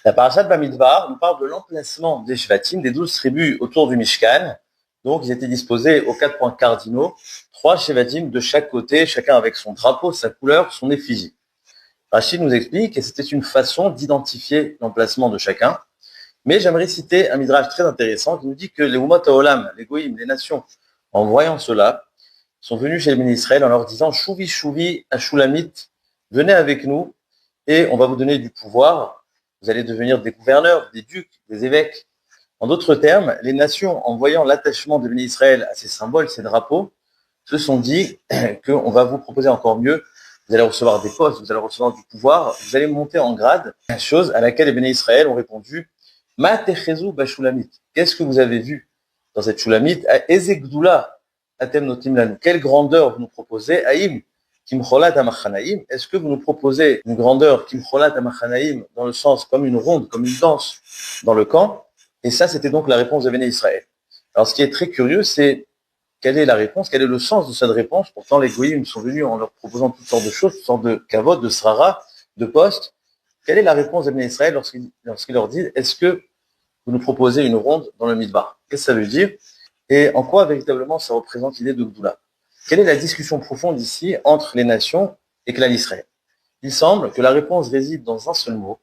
La parashat Bamidbar nous parle de l'emplacement des Shvatim, des 12 tribus autour du Mishkan. Donc, ils étaient disposés aux 4 points cardinaux, 3 Shvatim de chaque côté, chacun avec son drapeau, sa couleur, son effigie. Rachid nous explique que c'était une façon d'identifier l'emplacement de chacun. Mais j'aimerais citer un midrash très intéressant qui nous dit que les Umot HaOlam, les Goïm, les nations, en voyant cela, sont venus chez les bénis Israël en leur disant « Chouvi, chouvi, Ashulamit, venez avec nous et on va vous donner du pouvoir. Vous allez devenir des gouverneurs, des ducs, des évêques. » En d'autres termes, les nations, en voyant l'attachement des bénis Israël à ces symboles, ces drapeaux, se sont dit qu'on va vous proposer encore mieux. Vous allez recevoir des postes, vous allez recevoir du pouvoir, vous allez monter en grade. Chose à laquelle les bénis Israël ont répondu « Ma techezou bashulamit » Qu'est-ce que vous avez vu dans cette shulamit? Ezekdoula atem notim lanu. Quelle grandeur vous nous proposez? Aïm kimcholat amachanaïm. Est-ce que vous nous proposez une grandeur kimcholat amachanaïm dans le sens comme une ronde, comme une danse dans le camp? Et ça, c'était donc la réponse de bénis Israël. Alors, ce qui est très curieux, c'est quelle est la réponse, quel est le sens de cette réponse? Pourtant, les goïms sont venus en leur proposant toutes sortes de choses, toutes sortes de kavod, de srara, de postes. Quelle est la réponse des bénis Israël lorsqu'ils leur disent, est-ce que vous nous proposez une ronde dans le Midbar? Qu'est-ce que ça veut dire? Et en quoi véritablement ça représente l'idée de Gdoula? Quelle est la discussion profonde ici entre les nations et Klal Israël? Il semble que la réponse réside dans un seul mot,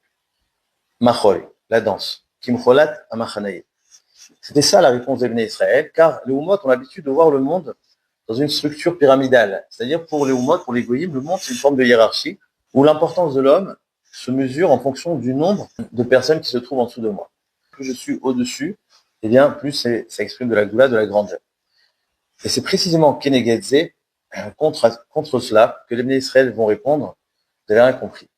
machol, la danse, kimcholat amachanaïm. C'était ça la réponse des bénis Israël, car les Umot ont l'habitude de voir le monde dans une structure pyramidale. C'est-à-dire pour les Umot, pour les Goïm, le monde c'est une forme de hiérarchie où l'importance de l'homme se mesure en fonction du nombre de personnes qui se trouvent en dessous de moi. Plus je suis au-dessus, eh bien, plus ça exprime de la Goula, de la grandeur. Et c'est précisément Kenegedze, contre cela, que les bénis Israël vont répondre, vous avez rien compris.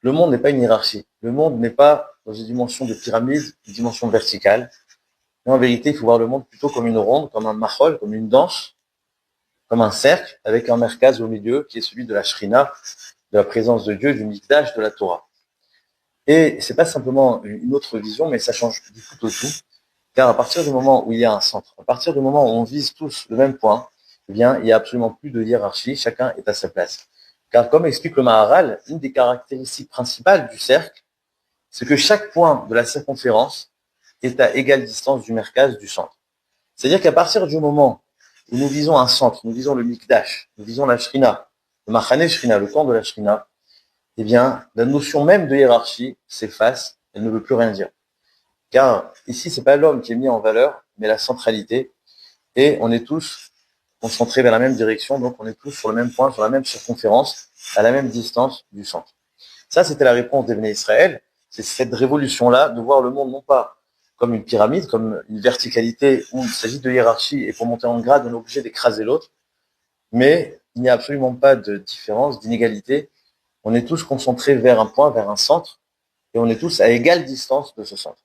Le monde n'est pas une hiérarchie. Le monde n'est pas dans une dimension de pyramide, une dimension verticale. Mais en vérité, il faut voir le monde plutôt comme une ronde, comme un machol, comme une danse, comme un cercle, avec un merkaz au milieu, qui est celui de la shrina, de la présence de Dieu, du mikdash, de la Torah. Et c'est pas simplement une autre vision, mais ça change du tout au tout. Car à partir du moment où il y a un centre, à partir du moment où on vise tous le même point, eh bien, il n'y a absolument plus de hiérarchie, chacun est à sa place. Car comme explique le Maharal, une des caractéristiques principales du cercle, c'est que chaque point de la circonférence est à égale distance du merkaz, du centre. C'est-à-dire qu'à partir du moment où nous visons un centre, nous visons le mikdash, nous visons la shrina, le machane shrina, le camp de la shrina, eh bien, la notion même de hiérarchie s'efface, elle ne veut plus rien dire. Car ici, c'est pas l'homme qui est mis en valeur, mais la centralité, et on est tous concentrés vers la même direction, donc on est tous sur le même point, sur la même circonférence, à la même distance du centre. Ça, c'était la réponse des bénis Israël. C'est cette révolution-là, de voir le monde non pas comme une pyramide, comme une verticalité où il s'agit de hiérarchie, et pour monter en grade, on est obligé d'écraser l'autre, mais il n'y a absolument pas de différence, d'inégalité. On est tous concentrés vers un point, vers un centre, et on est tous à égale distance de ce centre.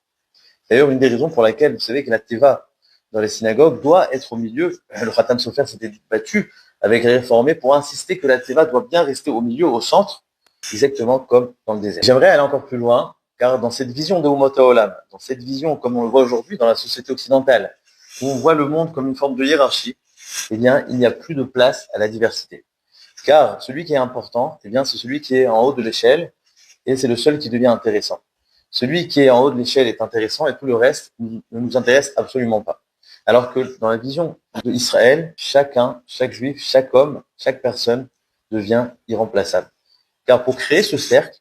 D'ailleurs, une des raisons pour laquelle vous savez que la Teva dans les synagogues doit être au milieu, le Khatam Sofer s'était battu avec les réformés pour insister que la Teva doit bien rester au milieu, au centre, exactement comme dans le désert. J'aimerais aller encore plus loin, car dans cette vision de Umot HaOlam, dans cette vision comme on le voit aujourd'hui dans la société occidentale, où on voit le monde comme une forme de hiérarchie, eh bien, il n'y a plus de place à la diversité. Car celui qui est important, eh bien, c'est celui qui est en haut de l'échelle, et c'est le seul qui devient intéressant. Celui qui est en haut de l'échelle est intéressant et tout le reste ne nous intéresse absolument pas. Alors que dans la vision d'Israël, chacun, chaque juif, chaque homme, chaque personne devient irremplaçable. Car pour créer ce cercle,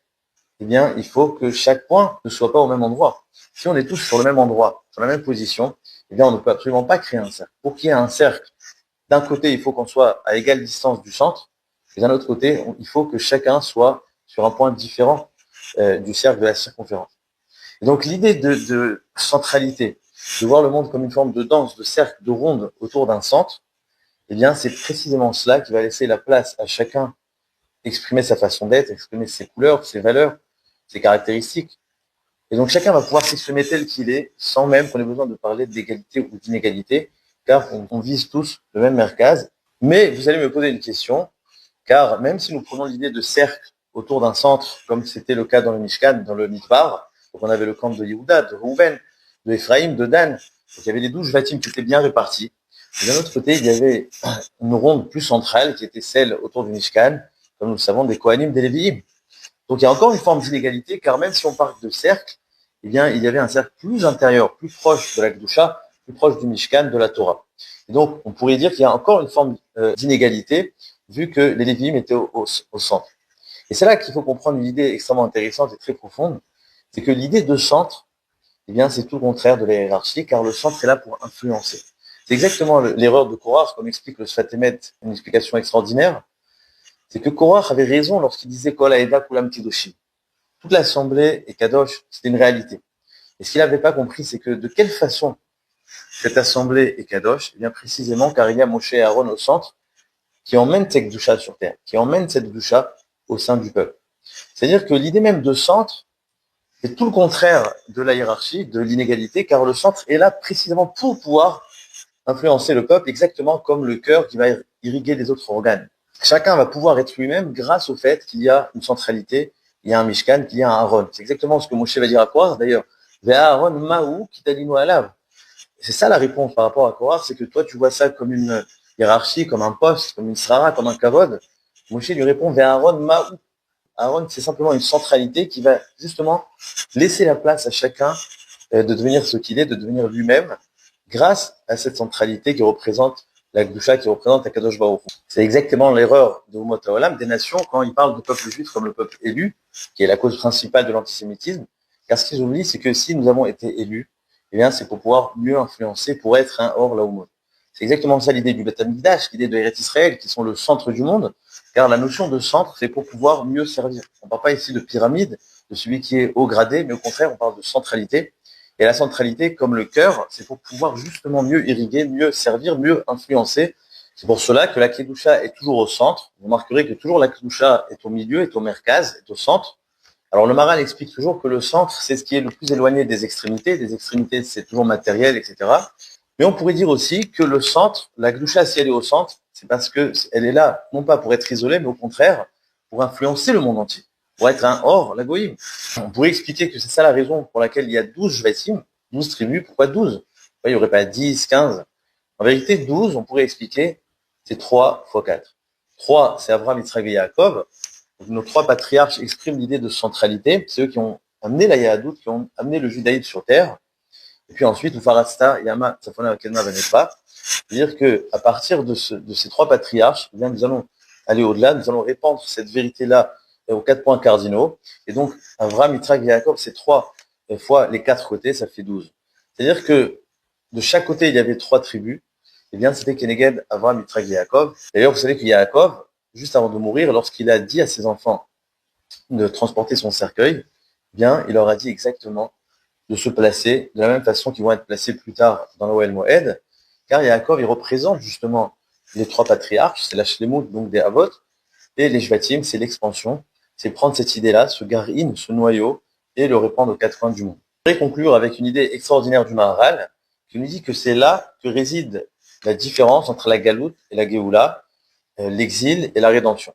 eh bien, il faut que chaque point ne soit pas au même endroit. Si on est tous sur le même endroit, sur la même position, eh bien, on ne peut absolument pas créer un cercle. Pour qu'il y ait un cercle, d'un côté, il faut qu'on soit à égale distance du centre, et d'un autre côté, il faut que chacun soit sur un point différent du cercle de la circonférence. Et donc l'idée de centralité, de voir le monde comme une forme de danse, de cercle, de ronde autour d'un centre, eh bien c'est précisément cela qui va laisser la place à chacun exprimer sa façon d'être, exprimer ses couleurs, ses valeurs, ses caractéristiques. Et donc chacun va pouvoir s'exprimer tel qu'il est, sans même qu'on ait besoin de parler d'égalité ou d'inégalité, car on vise tous le même merkaz. Mais vous allez me poser une question, car même si nous prenons l'idée de cercle autour d'un centre, comme c'était le cas dans le Mishkan, dans le Midbar, donc on avait le camp de Yehuda, de Reuven, de Ephraïm, de Dan. Donc il y avait les 12 Shvatim qui étaient bien répartis. Et d'un autre côté, il y avait une ronde plus centrale qui était celle autour du Mishkan, comme nous le savons, des Kohanim, des Lévi'im. Donc il y a encore une forme d'inégalité, car même si on parle de cercle, eh bien, il y avait un cercle plus intérieur, plus proche de la Kedusha, plus proche du Mishkan, de la Torah. Et donc, on pourrait dire qu'il y a encore une forme d'inégalité, vu que les Lévi'im étaient au centre. Et c'est là qu'il faut comprendre une idée extrêmement intéressante et très profonde, c'est que l'idée de centre, eh bien, c'est tout le contraire de la hiérarchie, car le centre est là pour influencer. C'est exactement l'erreur de Korach, comme explique le Sfat Emet, une explication extraordinaire. C'est que Korach avait raison lorsqu'il disait Kol Haeda Kulam Kedoshim. Toute l'assemblée est Kadosh, c'était une réalité. Et ce qu'il n'avait pas compris, c'est que de quelle façon cette assemblée est Kadosh, eh bien précisément car il y a Moshe et Aaron au centre, qui emmènent cette Kedusha sur terre, qui emmènent cette Kedusha au sein du peuple. C'est-à-dire que l'idée même de centre est tout le contraire de la hiérarchie, de l'inégalité, car le centre est là précisément pour pouvoir influencer le peuple, exactement comme le cœur qui va irriguer les autres organes. Chacun va pouvoir être lui-même grâce au fait qu'il y a une centralité, il y a un Mishkan, qu'il y a un Aaron. C'est exactement ce que Moshe va dire à Korach, d'ailleurs. Ve'a Aaron ma'u kitalinu alav. C'est ça la réponse par rapport à Korach, c'est que toi tu vois ça comme une hiérarchie, comme un poste, comme une srara, comme un kavod. Moshe lui répond Ve'a Aaron ma'u. Aaron, c'est simplement une centralité qui va justement laisser la place à chacun de devenir ce qu'il est, de devenir lui-même, grâce à cette centralité qui représente la Kedusha, qui représente la Kadosh Baruch Hu. C'est exactement l'erreur de Umot HaOlam, des nations, quand ils parlent du peuple juif comme le peuple élu, qui est la cause principale de l'antisémitisme, car ce qu'ils oublient, c'est que si nous avons été élus, eh bien, c'est pour pouvoir mieux influencer, pour être un hors laoumot. C'est exactement ça l'idée du Beth Amikdash, l'idée de Eretz Israël, qui sont le centre du monde, car la notion de centre, c'est pour pouvoir mieux servir. On ne parle pas ici de pyramide, de celui qui est haut gradé, mais au contraire, on parle de centralité. Et la centralité, comme le cœur, c'est pour pouvoir justement mieux irriguer, mieux servir, mieux influencer. C'est pour cela que la Kedusha est toujours au centre. Vous remarquerez que toujours la Kedusha est au milieu, est au merkaz, est au centre. Alors le Maral explique toujours que le centre, c'est ce qui est le plus éloigné des extrémités. Des extrémités, c'est toujours matériel, etc. Mais on pourrait dire aussi que le centre, la Kedusha, si elle est au centre, c'est parce que elle est là, non pas pour être isolée, mais au contraire, pour influencer le monde entier, pour être un hors, la goïm. On pourrait expliquer que c'est ça la raison pour laquelle il y a 12 Shvatim, 12 tribus. Pourquoi 12? Pourquoi il n'y aurait pas 10, 15? En vérité, 12, on pourrait expliquer, c'est 3 fois 4. 3, c'est Abraham, Yitzhak et Yaakov. Donc, nos 3 patriarches expriment l'idée de centralité. C'est eux qui ont amené la Yahadout, qui ont amené le judaïsme sur terre. Et puis ensuite, Ufarasta, Yama, Safona, Kelma, Vanepa. C'est-à-dire que à partir de ces 3 patriarches, eh bien, nous allons aller au-delà, nous allons répandre cette vérité-là aux 4 points cardinaux. Et donc, Avraham, Yitzhak et Yaakov, c'est 3 fois les 4 côtés, ça fait 12. C'est-à-dire que de chaque côté, il y avait 3 tribus. Eh bien, c'était Keneged, Avraham, Yitzhak et Yaakov. D'ailleurs, vous savez que Yaakov, juste avant de mourir, lorsqu'il a dit à ses enfants de transporter son cercueil, eh bien, il leur a dit exactement de se placer de la même façon qu'ils vont être placés plus tard dans le Oel Moed, car Yaakov, il représente justement les 3 patriarches, c'est la Shlemut, donc des Avot, et les Shvatim, c'est l'expansion, c'est prendre cette idée-là, ce garin, ce noyau, et le répandre aux 4 coins du monde. Je voudrais conclure avec une idée extraordinaire du Maharal, qui nous dit que c'est là que réside la différence entre la Galoute et la Géoula, l'exil et la rédemption.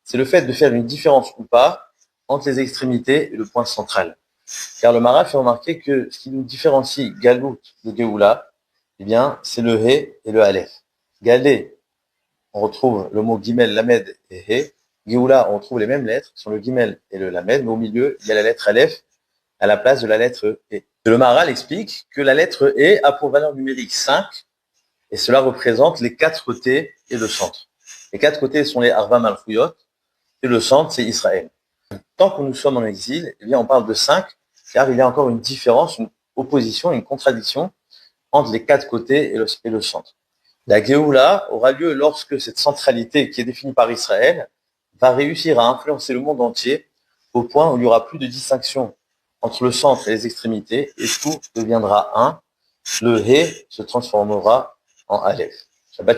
C'est le fait de faire une différence ou pas entre les extrémités et le point central. Car le Maharal fait remarquer que ce qui nous différencie Galout de Géoula, eh bien, c'est le He et le Aleph. Galé, on retrouve le mot Gimel, Lamed et He. Géoula, on retrouve les mêmes lettres, sont le Gimel et le Lamed, mais au milieu, il y a la lettre Aleph à la place de la lettre E. Le Maharal explique que la lettre E a pour valeur numérique 5, et cela représente les 4 côtés et le centre. Les 4 côtés sont les Arva Malchuyot, et le centre, c'est Israël. Tant que nous sommes en exil, eh bien, on parle de 5, car il y a encore une différence, une opposition, une contradiction entre les 4 côtés et le centre. La Géoula aura lieu lorsque cette centralité qui est définie par Israël va réussir à influencer le monde entier au point où il n'y aura plus de distinction entre le centre et les extrémités et tout deviendra un. Le He se transformera en Aleph. Shabbat